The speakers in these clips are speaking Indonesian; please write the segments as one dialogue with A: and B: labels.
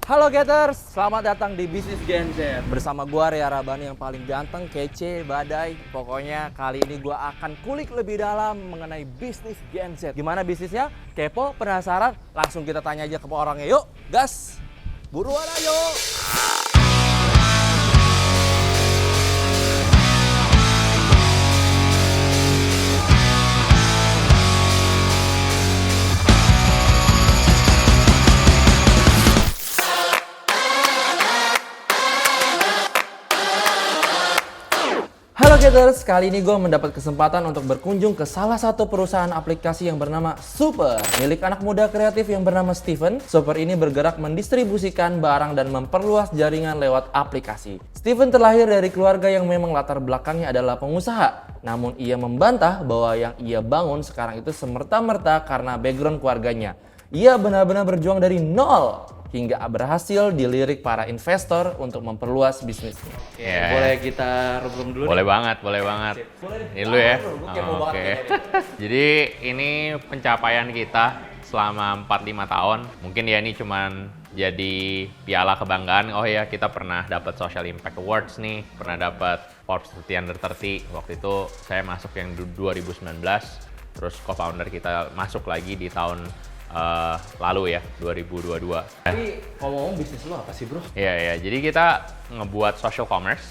A: Halo Getters, selamat datang di Bisnis Gen Z. Bersama gua Ria Rabani yang paling ganteng, kece, badai. Pokoknya kali ini gua akan kulik lebih dalam mengenai bisnis Gen Z. Gimana bisnisnya? Kepo, penasaran? Langsung kita tanya aja ke orangnya. Yuk, gas! Buruan ayo! Halo Getters, kali ini gue mendapat kesempatan untuk berkunjung ke salah satu perusahaan aplikasi yang bernama Super. Milik anak muda kreatif yang bernama Steven, Super ini bergerak mendistribusikan barang dan memperluas jaringan lewat aplikasi. Steven terlahir dari keluarga yang memang latar belakangnya adalah pengusaha. Namun ia membantah bahwa yang ia bangun sekarang itu semerta-merta karena background keluarganya. Ia benar-benar berjuang dari nol hingga berhasil dilirik para investor untuk memperluas bisnisnya. Boleh kita rum dulu?
B: Boleh banget, boleh banget. Ini dulu ya. Oke. Jadi ini pencapaian kita selama 4-5 tahun. Mungkin ya ini cuman jadi piala kebanggaan. Oh ya, kita pernah dapat Social Impact Awards nih, pernah dapat Forbes 30 Under 30. Waktu itu saya masuk yang 2019, terus co-founder kita masuk lagi di tahun lalu ya, 2022.
A: Tapi ngomong-ngomong bisnis lo apa sih bro?
B: Iya, jadi kita ngebuat social commerce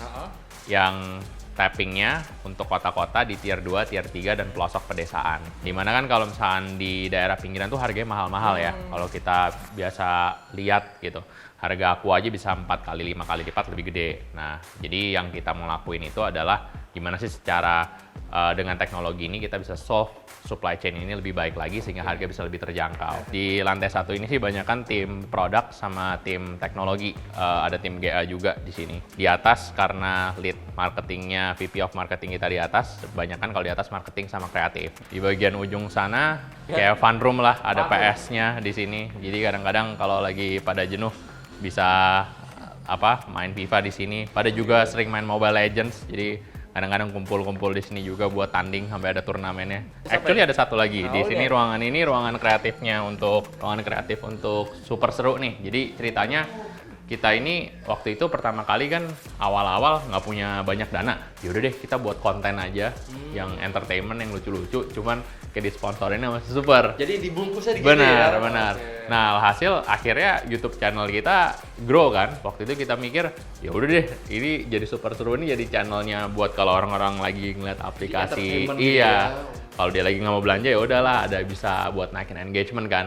B: yang tappingnya untuk kota-kota di tier 2, tier 3, dan pelosok pedesaan. Dimana kan kalau misalkan di daerah pinggiran tuh harganya mahal-mahal ya. Kalau kita biasa lihat gitu, harga aku aja bisa 4 kali, 5 kali lipat lebih gede. Nah, jadi yang kita mau lakuin itu adalah gimana sih secara dengan teknologi ini kita bisa solve supply chain ini lebih baik lagi sehingga harga bisa lebih terjangkau. Di lantai 1 ini sih banyak kan tim produk sama tim teknologi. Ada tim GA juga di sini. Di atas karena lead marketingnya, VP of marketing kita di atas, kebanyakan kalau di atas marketing sama kreatif. Di bagian ujung sana kayak fun room lah, ada PS-nya di sini. Jadi kadang-kadang kalau lagi pada jenuh bisa main FIFA di sini. Pada juga sering main Mobile Legends. Jadi kadang-kadang kumpul-kumpul di sini juga buat tanding sampai ada turnamennya. Actually ada satu lagi di sini, ruangan ini ruangan kreatifnya untuk super seru nih. Jadi ceritanya kita ini waktu itu pertama kali kan awal-awal nggak punya banyak dana. Yaudah deh kita buat konten aja yang entertainment, yang lucu-lucu, cuman kayak disponsorin sama Super.
A: Jadi dibungkusnya gitu
B: benar,
A: ya?
B: benar.
A: Okay.
B: Nah, hasil akhirnya YouTube channel kita grow kan. Waktu itu kita mikir, ya udah deh, ini jadi Super Seru ini jadi channelnya buat kalau orang-orang lagi ngeliat aplikasi. Iya. Kalau dia lagi nggak mau belanja ya udahlah, ada bisa buat naikin engagement kan.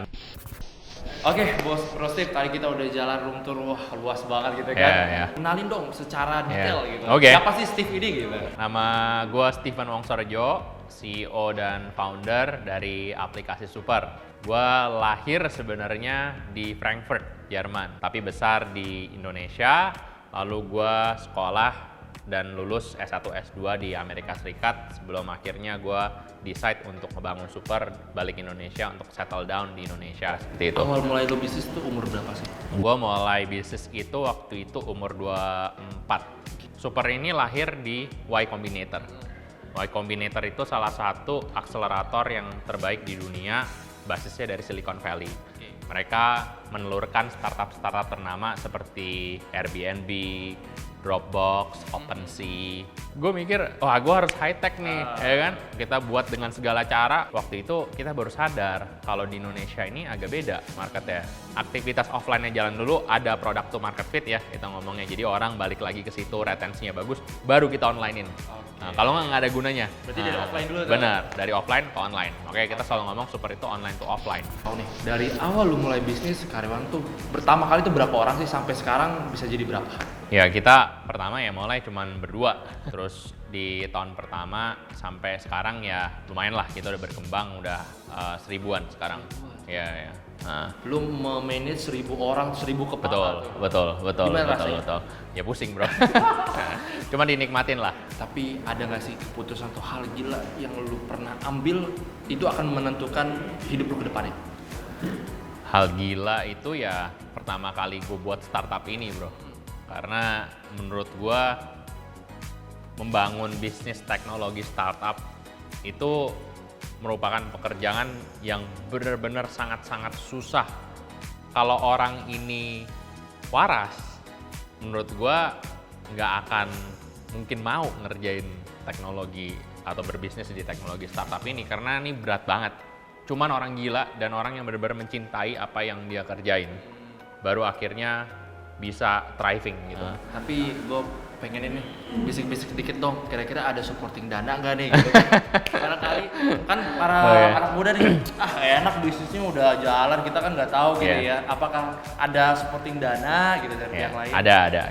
A: Oke, Bos Bro Steve, tadi kita udah jalan room tour, wah luas banget gitu kan.
B: Yeah.
A: Kenalin dong secara detail gitu.
B: Oke.
A: Siapa sih Steve ini gitu?
B: Nama gue Steven Wongsorejo, CEO dan founder dari aplikasi Super. Gue lahir sebenarnya di Frankfurt, Jerman, tapi besar di Indonesia. Lalu gue sekolah dan lulus S1, S2 di Amerika Serikat sebelum akhirnya gue decide untuk ngebangun Super, balik Indonesia untuk settle down di Indonesia, seperti itu.
A: Awal mulai lo bisnis tuh umur berapa sih?
B: Gue mulai bisnis itu waktu itu umur 24. Super ini lahir di Y Combinator. Y Combinator itu salah satu akselerator yang terbaik di dunia, basisnya dari Silicon Valley. Mereka menelurkan startup-startup ternama seperti Airbnb, Dropbox, OpenSea. Gue mikir, wah gue harus high tech nih, ya kan? Kita buat dengan segala cara. Waktu itu kita baru sadar kalau di Indonesia ini agak beda marketnya. Aktivitas offline-nya jalan dulu, ada product to market fit ya kita ngomongnya. Jadi orang balik lagi ke situ, retensinya bagus, baru kita online-in. Nah, kalau nggak ada gunanya.
A: Berarti dari offline dulu.
B: Benar, dari offline ke online. Makanya kita selalu ngomong Super itu online to offline.
A: Oh nih, dari awal lu mulai bisnis karyawan tuh pertama kali tuh berapa orang sih sampai sekarang bisa jadi berapa?
B: Ya kita pertama ya mulai cuman berdua, terus di tahun pertama sampai sekarang ya lumayan lah kita udah berkembang, udah 1000-an sekarang. Ya. Nah.
A: Lu memanage 1000 orang, 1000 kepala.
B: Betul.
A: Gimana rasanya?
B: Ya pusing bro. Cuma dinikmatin lah.
A: Tapi ada nggak sih keputusan atau hal gila yang lu pernah ambil itu akan menentukan hidup lu ke depannya?
B: Hal gila itu ya pertama kali gue buat startup ini bro. Karena menurut gue membangun bisnis teknologi startup itu merupakan pekerjaan yang benar-benar sangat-sangat susah. Kalau orang ini waras, menurut gua nggak akan mungkin mau ngerjain teknologi atau berbisnis di teknologi startup ini, karena ini berat banget. Cuman orang gila dan orang yang benar-benar mencintai apa yang dia kerjain baru akhirnya bisa thriving gitu.
A: Tapi gue pengen ini bisik-bisik dikit dong, kira-kira ada supporting dana nggak nih gitu. Karena kali kan para anak muda nih, enak bisnisnya udah jalan, kita kan nggak tahu gitu ya. Apakah ada supporting dana gitu dari pihak lain?
B: Ada.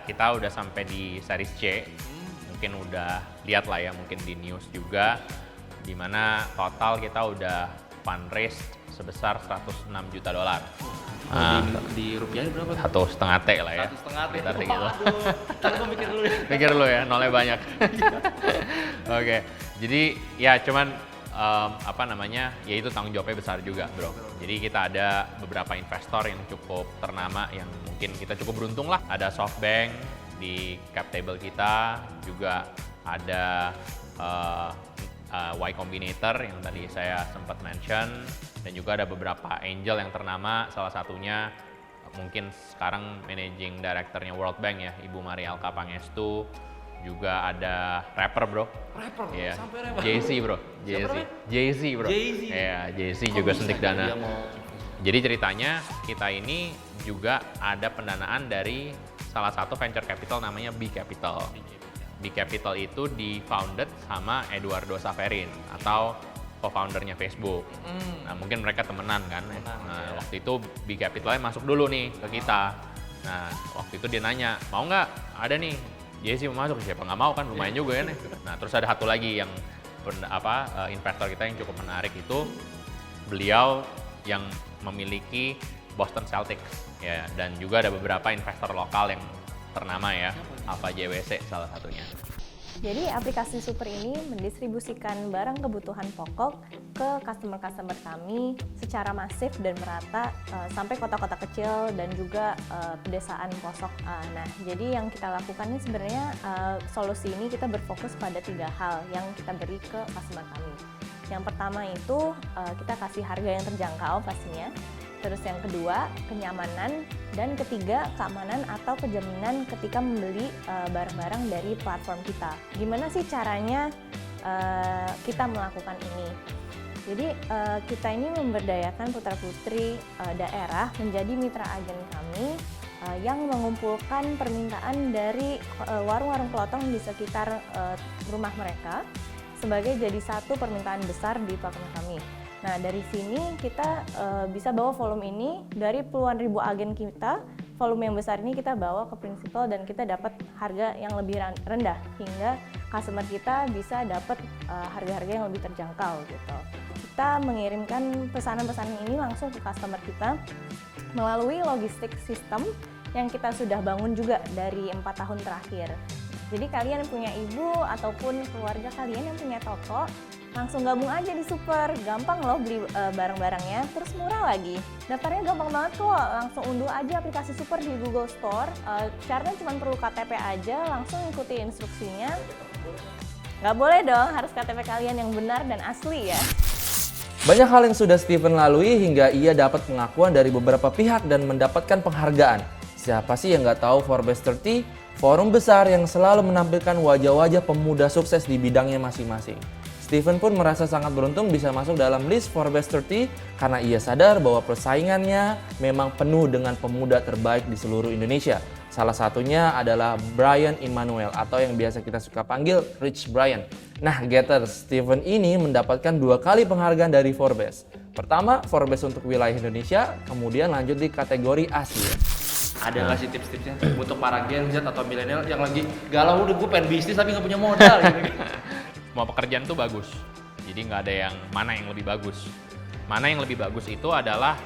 B: Kita udah sampai di series C. Mungkin udah lihat lah ya, mungkin di news juga, di mana total kita udah fundraise sebesar $106 juta.
A: Di rupiahnya berapa?
B: 1,5 T lah ya.
A: 1,5 T.
B: Sekitar segitu.
A: Tapi gue mikir dulu ya.
B: Pikir dulu ya, nolnya banyak. Oke, jadi ya cuman ya itu tanggung jawabnya besar juga, bro. Jadi kita ada beberapa investor yang cukup ternama, yang mungkin kita cukup beruntung lah. Ada SoftBank di cap table kita, juga ada Y Combinator yang tadi saya sempat mention, dan juga ada beberapa angel yang ternama, salah satunya mungkin sekarang managing directornya World Bank ya, Ibu Marielka Pangestu. Juga ada rapper, bro.
A: Rapper?
B: Yeah.
A: Sampai rapper?
B: Jay-Z, bro. Jay-Z, bro.
A: Jay-Z?
B: Iya, Jay-Z juga suntik dana. Jadi ceritanya kita ini juga ada pendanaan dari salah satu venture capital namanya B Capital. B Capital itu di-founded sama Eduardo Saverin atau co-foundernya Facebook. Nah, mungkin mereka temenan kan. Waktu itu B Capitalnya masuk dulu nih ke kita. Nah, waktu itu dia nanya, mau nggak? Ada nih, Jesse mau masuk. Siapa nggak mau kan, lumayan juga ya nih. Nah, terus ada satu lagi yang investor kita yang cukup menarik itu, beliau yang memiliki Boston Celtics ya, dan juga ada beberapa investor lokal yang ternama ya, Alpha JWC salah satunya.
C: Jadi aplikasi Super ini mendistribusikan barang kebutuhan pokok ke customer-customer kami secara masif dan merata sampai kota-kota kecil dan juga pedesaan pelosok. Nah, jadi yang kita lakukan ini sebenarnya solusi ini kita berfokus pada 3 hal yang kita beri ke customer kami. Yang pertama itu kita kasih harga yang terjangkau pastinya. Terus yang kedua, kenyamanan, dan ketiga, keamanan atau kejaminan ketika membeli barang-barang dari platform kita. Gimana sih caranya kita melakukan ini? Jadi kita ini memberdayakan putra-putri daerah menjadi mitra agen kami yang mengumpulkan permintaan dari warung-warung pelotong di sekitar rumah mereka sebagai jadi satu permintaan besar di platform kami. Nah, dari sini kita bisa bawa volume ini dari puluhan ribu agen kita. Volume yang besar ini kita bawa ke prinsipal dan kita dapat harga yang lebih rendah hingga customer kita bisa dapat harga-harga yang lebih terjangkau gitu. Kita mengirimkan pesanan-pesanan ini langsung ke customer kita melalui logistik sistem yang kita sudah bangun juga dari 4 tahun terakhir. Jadi kalian yang punya ibu ataupun keluarga kalian yang punya toko, langsung gabung aja di Super, gampang loh beli barang-barangnya, terus murah lagi. Daftarnya gampang banget kok, langsung unduh aja aplikasi Super di Google Store. Syaratnya cuma perlu KTP aja, langsung ikuti instruksinya. Nggak boleh dong, harus KTP kalian yang benar dan asli ya.
A: Banyak hal yang sudah Steven lalui hingga ia dapat pengakuan dari beberapa pihak dan mendapatkan penghargaan. Siapa sih yang nggak tahu Forbes 30, forum besar yang selalu menampilkan wajah-wajah pemuda sukses di bidangnya masing-masing. Steven pun merasa sangat beruntung bisa masuk dalam list Forbes 30 karena ia sadar bahwa persaingannya memang penuh dengan pemuda terbaik di seluruh Indonesia. Salah satunya adalah Brian Immanuel atau yang biasa kita suka panggil Rich Brian. Nah, Getters, Steven ini mendapatkan 2 kali penghargaan dari Forbes. Pertama, Forbes untuk wilayah Indonesia, kemudian lanjut di kategori Asia. Ada nggak sih tips-tipsnya untuk para Gen Z atau milenial yang lagi galau, udah gue pengen bisnis tapi nggak punya modal gitu?
B: Semua pekerjaan tuh bagus, jadi nggak ada yang mana yang lebih bagus. Mana yang lebih bagus itu adalah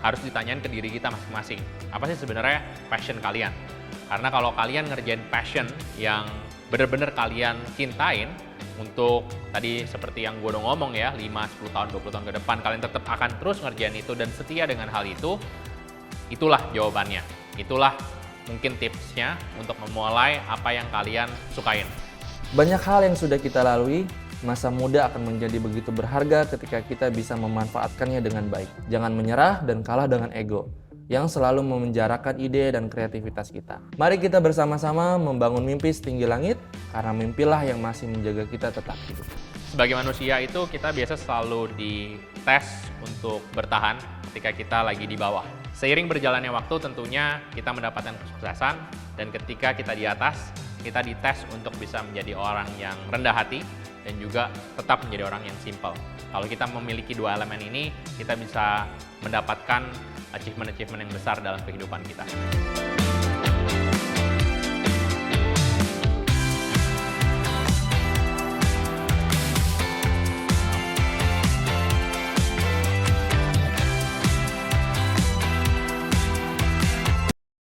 B: harus ditanyain ke diri kita masing-masing. Apa sih sebenarnya passion kalian? Karena kalau kalian ngerjain passion yang bener-bener kalian cintain, untuk tadi seperti yang gue udah ngomong ya, 5, 10 tahun, 20 tahun ke depan kalian tetap akan terus ngerjain itu dan setia dengan hal itu, itulah jawabannya. Itulah mungkin tipsnya untuk memulai apa yang kalian sukain.
A: Banyak hal yang sudah kita lalui, masa muda akan menjadi begitu berharga ketika kita bisa memanfaatkannya dengan baik. Jangan menyerah dan kalah dengan ego. yang selalu memenjarakan ide dan kreativitas kita. Mari kita bersama-sama membangun mimpi setinggi langit, karena mimpilah yang masih menjaga kita tetap hidup.
B: Sebagai manusia itu kita biasa selalu dites untuk bertahan ketika kita lagi di bawah. Seiring berjalannya waktu tentunya kita mendapatkan kesuksesan, dan ketika kita di atas, kita dites untuk bisa menjadi orang yang rendah hati dan juga tetap menjadi orang yang simple. Kalau kita memiliki dua elemen ini, kita bisa mendapatkan achievement-achievement yang besar dalam kehidupan kita.